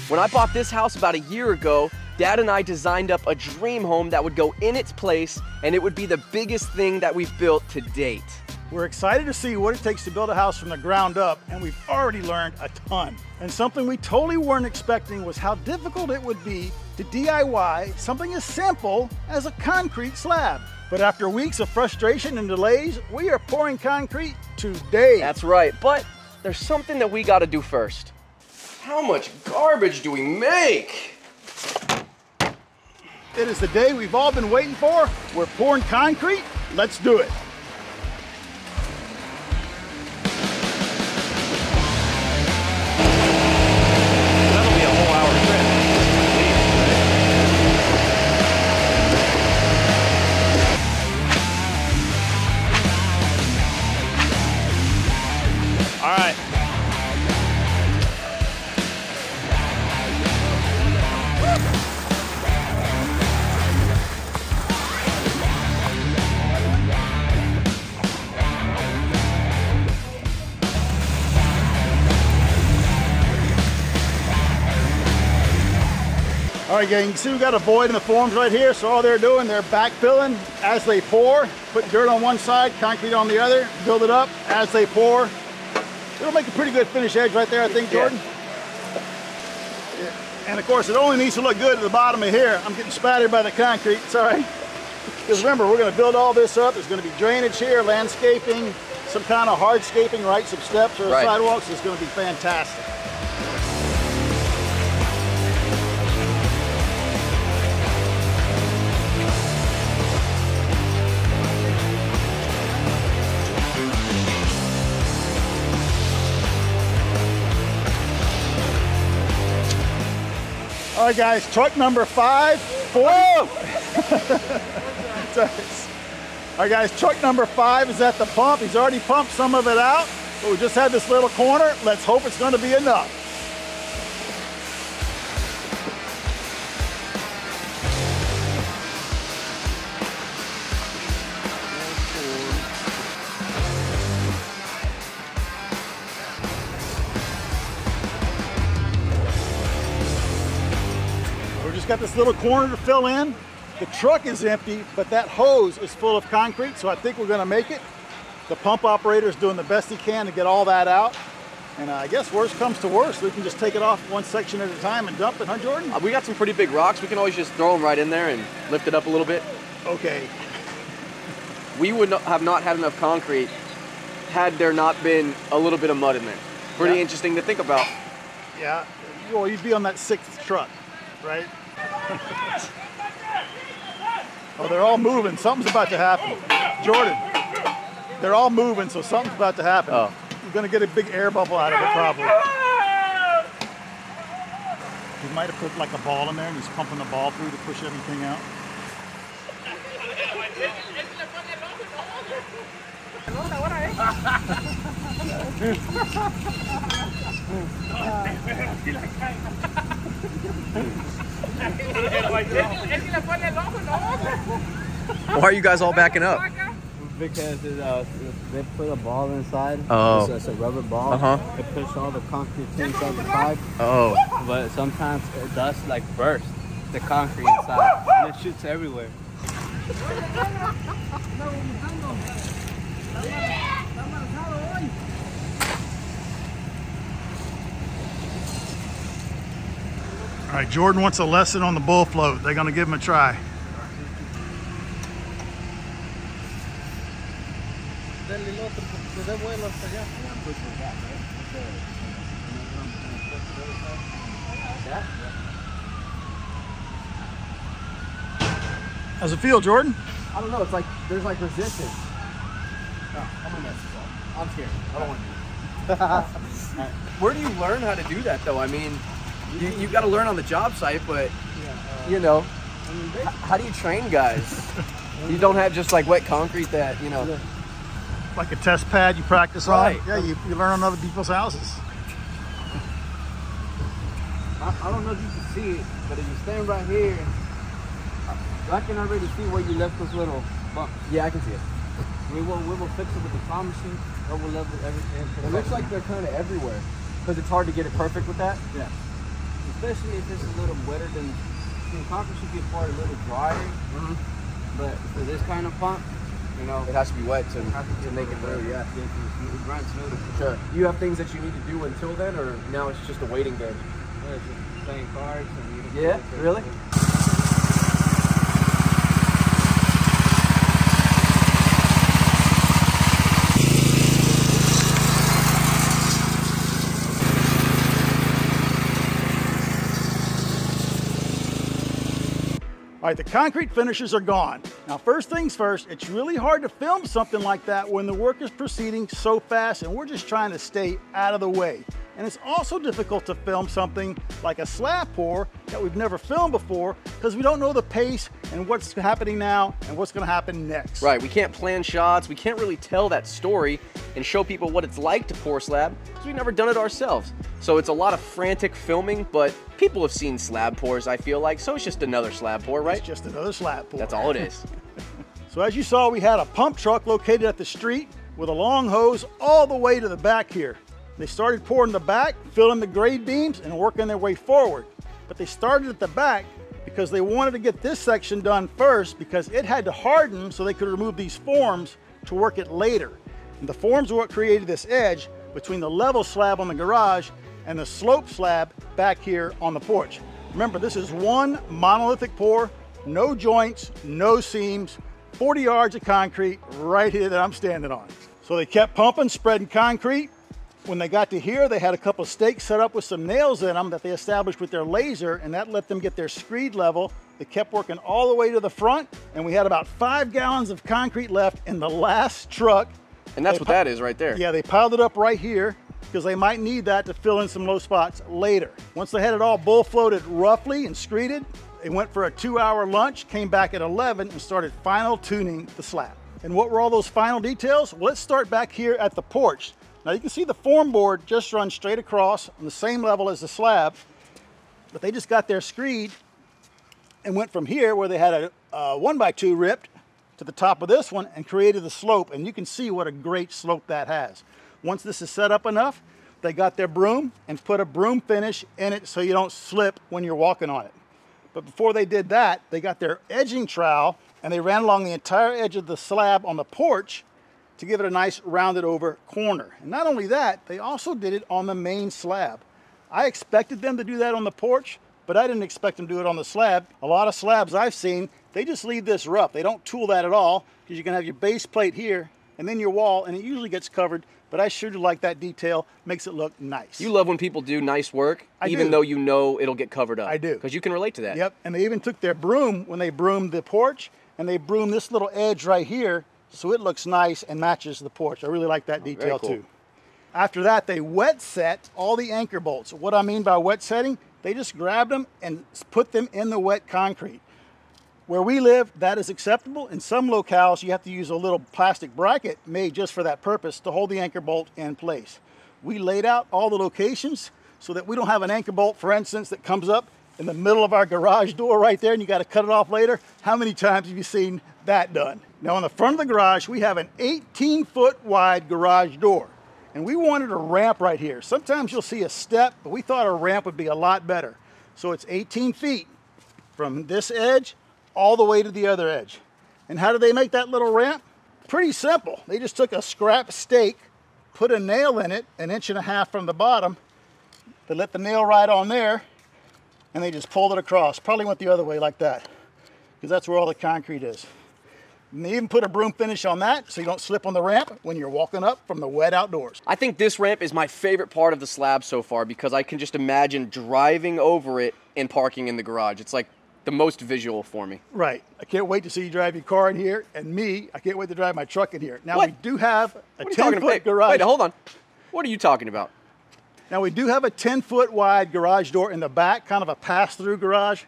When I bought this house about a year ago, Dad and I designed up a dream home that would go in its place, and it would be the biggest thing that we've built to date. We're excited to see what it takes to build a house from the ground up, and we've already learned a ton. And something we totally weren't expecting was how difficult it would be to DIY something as simple as a concrete slab. But after weeks of frustration and delays, we are pouring concrete today. That's right, but there's something that we gotta do first. How much garbage do we make? It is the day we've all been waiting for. We're pouring concrete. Let's do it. That'll be a whole hour trip. All right. All right, gang, you can see we got a void in the forms right here, so all they're doing, they're backfilling as they pour, put dirt on one side, concrete on the other, build it up as they pour. It'll make a pretty good finish edge right there, I think, Jordan. Yeah. And of course, it only needs to look good at the bottom of here. I'm getting spattered by the concrete, it's all right. Because remember, we're gonna build all this up. There's gonna be drainage here, landscaping, some kind of hardscaping, right? Some steps or sidewalks. It's gonna be fantastic. All right, guys, truck number 5. All right, guys, truck number 5 is at the pump. He's already pumped some of it out, but we just had this little corner. Let's hope it's going to be enough. Got this little corner to fill in. The truck is empty, but that hose is full of concrete, so I think we're gonna make it. The pump operator is doing the best he can to get all that out. And I guess worst comes to worst, we can just take it off one section at a time and dump it, huh, Jordan? We got some pretty big rocks. We can always just throw them right in there and lift it up a little bit. Okay. We would have not had enough concrete had there not been a little bit of mud in there. Pretty interesting to think about. Yeah, well, you'd be on that 6th truck, right? Oh, they're all moving. Something's about to happen. Jordan, they're all moving, so something's about to happen. Oh. You're going to get a big air bubble out of it, probably. He might have put like a ball in there and he's pumping the ball through to push everything out. Why are you guys all backing up? Because they put a ball inside. Oh. It's a rubber ball. Uh-huh. It puts all the concrete inside the pipe. Oh. But sometimes it does like burst the concrete inside. And it shoots everywhere. All right, Jordan wants a lesson on the bull float. They're going to give him a try. How's it feel, Jordan? I don't know. It's like there's like resistance. Oh, I'm gonna mess this up. I'm scared. I don't want to do it. Where do you learn how to do that, though? I mean, you got to learn on the job site, but you know, how do you train guys? You don't have just like wet concrete that you know. Like a test pad you practice on? Yeah, you learn on other people's houses. I don't know if you can see it, but if you stand right here, I can already see where you left those little bumps. Yeah, I can see it. We will fix it with the saw machine, or we'll level everything. It looks like they're kind of everywhere because it's hard to get it perfect with that. Yeah. especially if it's a little wetter than concrete should get poured a little drier. But for this kind of pump, you know, It has to be wet to make it through, yeah. It runs smoother. Sure. Do you have things that you need to do until then, or now it's just a waiting game? Yeah, it's just playing cards and Yeah, really? All right, the concrete finishes are gone. Now, first things first, it's really hard to film something like that when the work is proceeding so fast and we're just trying to stay out of the way. And it's also difficult to film something like a slab pour that we've never filmed before because we don't know the pace and what's happening now and what's gonna happen next. Right, we can't plan shots, we can't really tell that story and show people what it's like to pour slab because we've never done it ourselves. So it's a lot of frantic filming, but people have seen slab pours, I feel like, so it's just another slab pour, right? It's just another slab pour. That's all it is. So as you saw, we had a pump truck located at the street with a long hose all the way to the back here. They started pouring the back, filling the grade beams, and working their way forward. But they started at the back because they wanted to get this section done first because it had to harden so they could remove these forms to work it later. And the forms are what created this edge between the level slab on the garage and the slope slab back here on the porch. Remember, this is one monolithic pour, no joints, no seams, 40 yards of concrete right here that I'm standing on. So they kept pumping, spreading concrete. When they got to here, they had a couple of stakes set up with some nails in them that they established with their laser, and that let them get their screed level. They kept working all the way to the front, and we had about 5 gallons of concrete left in the last truck. And that's what that is right there. Yeah, they piled it up right here because they might need that to fill in some low spots later. Once they had it all bull floated roughly and screeded, they went for a 2-hour lunch, came back at 11 and started final tuning the slab. And what were all those final details? Well, let's start back here at the porch. Now you can see the form board just runs straight across on the same level as the slab, but they just got their screed and went from here where they had a 1x2 ripped to the top of this one and created the slope, and you can see what a great slope that has. Once this is set up enough, they got their broom and put a broom finish in it so you don't slip when you're walking on it. But before they did that, they got their edging trowel and they ran along the entire edge of the slab on the porch to give it a nice rounded over corner. And not only that, they also did it on the main slab. I expected them to do that on the porch, but I didn't expect them to do it on the slab. A lot of slabs I've seen, they just leave this rough. They don't tool that at all because you can have your base plate here and then your wall, and it usually gets covered, but I sure do like that detail. Makes it look nice. You love when people do nice work, even though you know it'll get covered up. I do. Because you can relate to that. Yep, and they even took their broom when they broomed the porch, and they broomed this little edge right here so it looks nice and matches the porch. I really like that detail cool. too. After that, they wet set all the anchor bolts. What I mean by wet setting, they just grabbed them and put them in the wet concrete. Where we live, that is acceptable. In some locales, you have to use a little plastic bracket made just for that purpose to hold the anchor bolt in place. We laid out all the locations so that we don't have an anchor bolt, for instance, that comes up in the middle of our garage door right there and you got to cut it off later. How many times have you seen that done? Now on the front of the garage, we have an 18-foot wide garage door. And we wanted a ramp right here. Sometimes you'll see a step, but we thought a ramp would be a lot better. So it's 18 feet from this edge all the way to the other edge. And how did they make that little ramp? Pretty simple. They just took a scrap stake, put a nail in it, 1.5 inches from the bottom. They let the nail ride on there, and they just pulled it across. Probably went the other way like that, because that's where all the concrete is. And they even put a broom finish on that so you don't slip on the ramp when you're walking up from the wet outdoors. I think this ramp is my favorite part of the slab so far because I can just imagine driving over it and parking in the garage. It's like the most visual for me. Right. I can't wait to see you drive your car in here, and me, I can't wait to drive my truck in here. Now What? we do have a What are you talking about? 10-foot garage. Wait, hold on. What are you talking about? Now we do have a 10-foot wide garage door in the back, kind of a pass-through garage.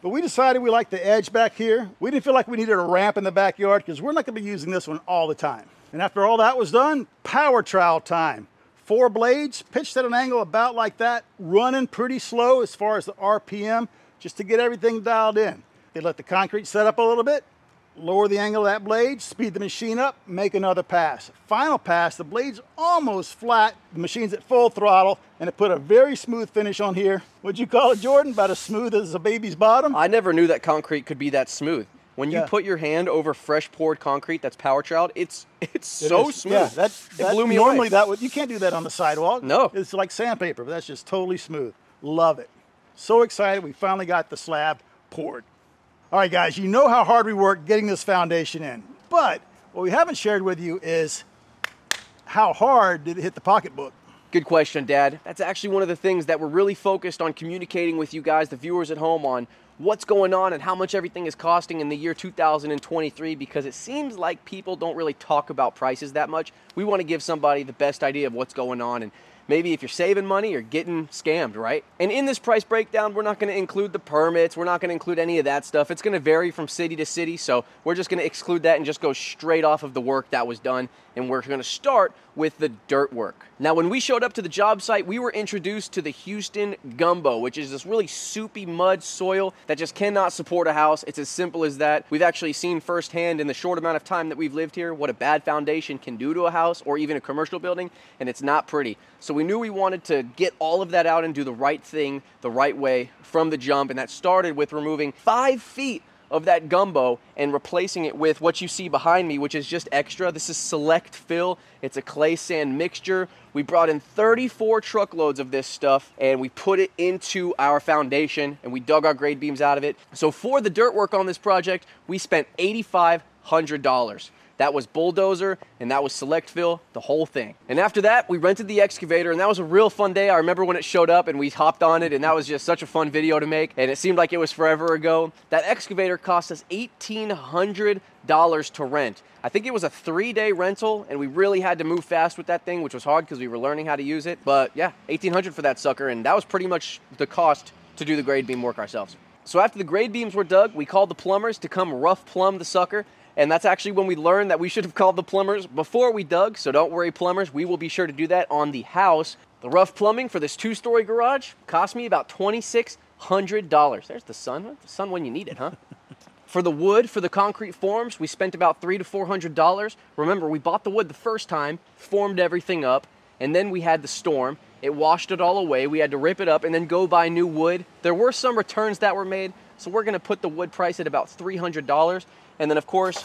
But we decided we liked the edge back here. We didn't feel like we needed a ramp in the backyard because we're not going to be using this one all the time. And after all that was done, power trowel time. 4 blades, pitched at an angle about like that, running pretty slow as far as the RPM, just to get everything dialed in. They let the concrete set up a little bit, lower the angle of that blade, speed the machine up, make another pass. Final pass, the blade's almost flat, the machine's at full throttle, and it put a very smooth finish on here. What'd you call it, Jordan? About as smooth as a baby's bottom? I never knew that concrete could be that smooth. When you Yeah. put your hand over fresh poured concrete that's power troweled, it's so smooth. Yeah, that blew me normally away. you can't do that on the sidewalk. No. It's like sandpaper, but that's just totally smooth. Love it. So excited we finally got the slab poured. All right, guys, you know how hard we worked getting this foundation in, but what we haven't shared with you is how hard did it hit the pocketbook? Good question, Dad. That's actually one of the things that we're really focused on communicating with you guys, the viewers at home, on what's going on and how much everything is costing in the year 2023, because it seems like people don't really talk about prices that much. We want to give somebody the best idea of what's going on, and maybe if you're saving money, you're getting scammed, right? And in this price breakdown, we're not going to include the permits. We're not going to include any of that stuff. It's going to vary from city to city, so we're just going to exclude that and just go straight off of the work that was done, and we're going to start with the dirt work. Now, when we showed up to the job site, we were introduced to the Houston Gumbo, which is this really soupy mud soil that just cannot support a house. It's as simple as that. We've actually seen firsthand in the short amount of time that we've lived here what a bad foundation can do to a house or even a commercial building, and it's not pretty. So we knew we wanted to get all of that out and do the right thing the right way from the jump, and that started with removing 5 feet of that gumbo and replacing it with what you see behind me, which is just extra. This is Select Fill. It's a clay sand mixture. We brought in 34 truckloads of this stuff and we put it into our foundation and we dug our grade beams out of it. So for the dirt work on this project, we spent $8,500. That was bulldozer and that was Select Fill, the whole thing. And after that, we rented the excavator, and that was a real fun day. I remember when it showed up and we hopped on it, and that was just such a fun video to make, and it seemed like it was forever ago. That excavator cost us $1,800 to rent. I think it was a 3-day rental, and we really had to move fast with that thing, which was hard because we were learning how to use it. But yeah, $1,800 for that sucker, and that was pretty much the cost to do the grade beam work ourselves. So after the grade beams were dug, we called the plumbers to come rough plumb the sucker. And that's actually when we learned that we should have called the plumbers before we dug. So don't worry, plumbers, we will be sure to do that on the house. The rough plumbing for this 2-story garage cost me about $2,600. There's the sun. The sun when you need it, huh? For the wood, for the concrete forms, we spent about $300 to $400. Remember, we bought the wood the first time, formed everything up, and then we had the storm. It washed it all away. We had to rip it up and then go buy new wood. There were some returns that were made, so we're gonna put the wood price at about $300. And then of course,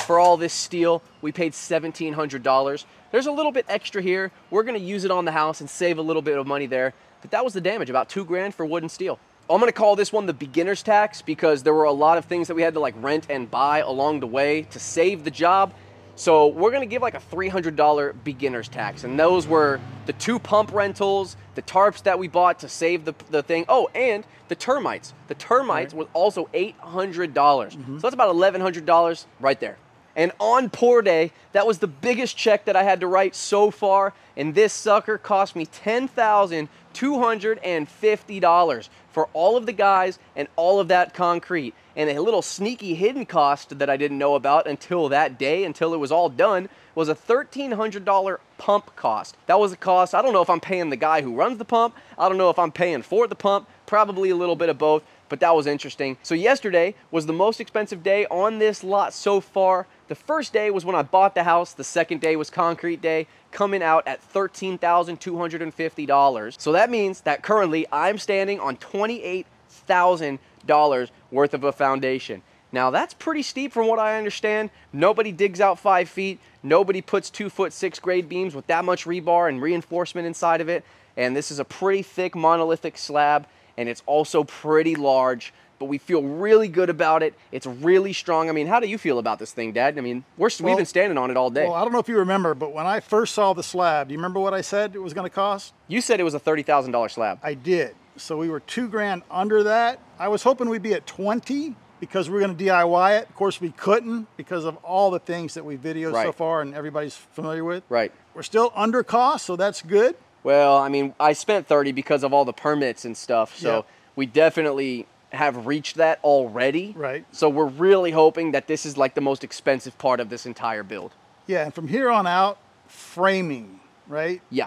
for all this steel, we paid $1,700. There's a little bit extra here. We're gonna use it on the house and save a little bit of money there. But that was the damage, about $2 grand for wood and steel. I'm gonna call this one the beginner's tax because there were a lot of things that we had to like rent and buy along the way to save the job. So we're gonna give like a $300 beginner's tax. And those were the 2 pump rentals, the tarps that we bought to save the thing. Oh, and the termites. The termites was also $800. So that's about $1,100 right there. And on pour day, that was the biggest check that I had to write so far. And this sucker cost me $10,250 for all of the guys and all of that concrete. And a little sneaky hidden cost that I didn't know about until that day, until it was all done, was a $1,300 pump cost. That was a cost. I don't know if I'm paying the guy who runs the pump. I don't know if I'm paying for the pump. Probably a little bit of both, but that was interesting. So yesterday was the most expensive day on this lot so far. The first day was when I bought the house. The second day was concrete day, coming out at $13,250. So that means that currently I'm standing on $28,000 worth of a foundation. Now that's pretty steep from what I understand. Nobody digs out 5 feet. Nobody puts 2'6" grade beams with that much rebar and reinforcement inside of it. And this is a pretty thick monolithic slab, and it's also pretty large, but we feel really good about it. It's really strong. I mean, how do you feel about this thing, Dad? I mean, we've been standing on it all day. Well, I don't know if you remember, but when I first saw the slab, do you remember what I said it was going to cost? You said it was a $30,000 slab. I did. So we were $2 grand under that. I was hoping we'd be at 20 because we were going to DIY it. Of course, we couldn't because of all the things that we videoed so far and everybody's familiar with. Right. We're still under cost, so that's good. Well, I mean, I spent 30 because of all the permits and stuff, so we definitely have reached that already. Right. So we're really hoping that this is like the most expensive part of this entire build. Yeah, and from here on out, framing, right? Yeah.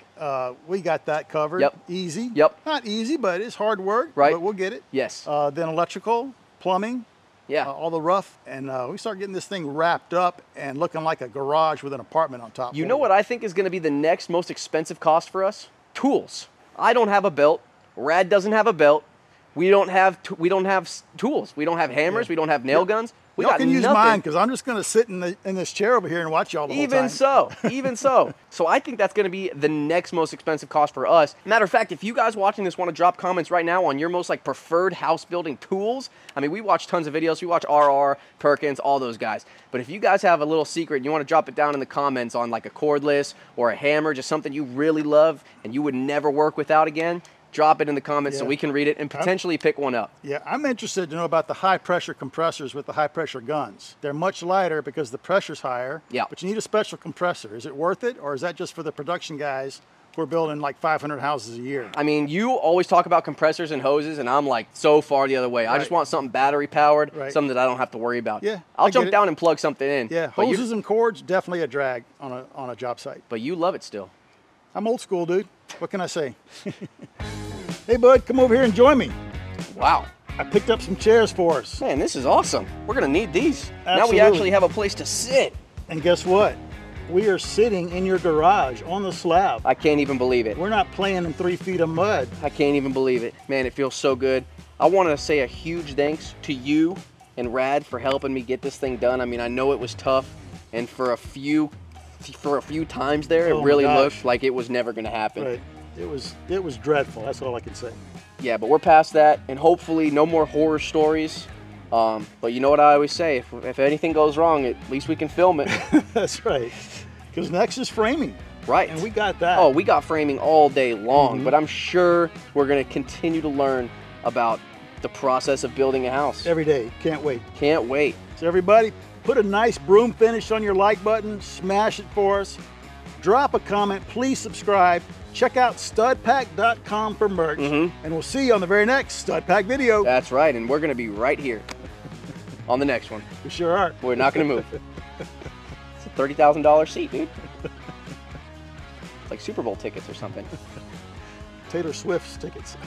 We got that covered. Yep. Easy. Yep. Not easy, but it's hard work. Right. But we'll get it. Yes. Then electrical, plumbing, Yeah. all the rough, and we start getting this thing wrapped up and looking like a garage with an apartment on top. You know what I think is going to be the next most expensive cost for us? Tools. I don't have a belt. Rad doesn't have a belt. We don't have tools. We don't have hammers. We don't have nail guns. We Y'all got can use nothing. mine because I'm just going to sit in this chair over here and watch y'all the whole time. Even so. So I think that's going to be the next most expensive cost for us. Matter of fact, if you guys watching this want to drop comments right now on your most like preferred house building tools, I mean, we watch tons of videos. We watch RR, Perkins, all those guys. But if you guys have a little secret and you want to drop it down in the comments on like a cordless or a hammer, just something you really love and you would never work without again, drop it in the comments so we can read it and potentially pick one up. Yeah, I'm interested to know about the high pressure compressors with the high pressure guns. They're much lighter because the pressure's higher, but you need a special compressor. Is it worth it, or is that just for the production guys who are building like 500 houses a year? I mean, you always talk about compressors and hoses, and I'm like so far the other way. I just want something battery powered, something that I don't have to worry about. Yeah, I'll jump down and plug something in. Yeah, hoses and cords, definitely a drag on a job site. But you love it still. I'm old school, dude. What can I say? Hey, bud, come over here and join me. Wow. I picked up some chairs for us. Man, this is awesome. We're going to need these. Absolutely. Now we actually have a place to sit. And guess what? We are sitting in your garage on the slab. I can't even believe it. We're not playing in 3 feet of mud. I can't even believe it. Man, it feels so good. I want to say a huge thanks to you and Rad for helping me get this thing done. I mean, I know it was tough, and for a few times there, it really looked like it was never going to happen. Right. It was dreadful. That's all I can say. Yeah, but we're past that, and hopefully no more horror stories. But you know what I always say, if anything goes wrong, at least we can film it. That's right. Because next is framing. Right. And we got that. Oh, we got framing all day long, but I'm sure we're going to continue to learn about the process of building a house. Every day. Can't wait. Can't wait. So everybody, put a nice broom finish on your like button, smash it for us, drop a comment, please subscribe, check out studpack.com for merch, and we'll see you on the very next Stud Pack video. That's right, and we're going to be right here on the next one. We sure are. We're not going to move. It's a $30,000 seat, dude. It's like Super Bowl tickets or something. Taylor Swift's tickets.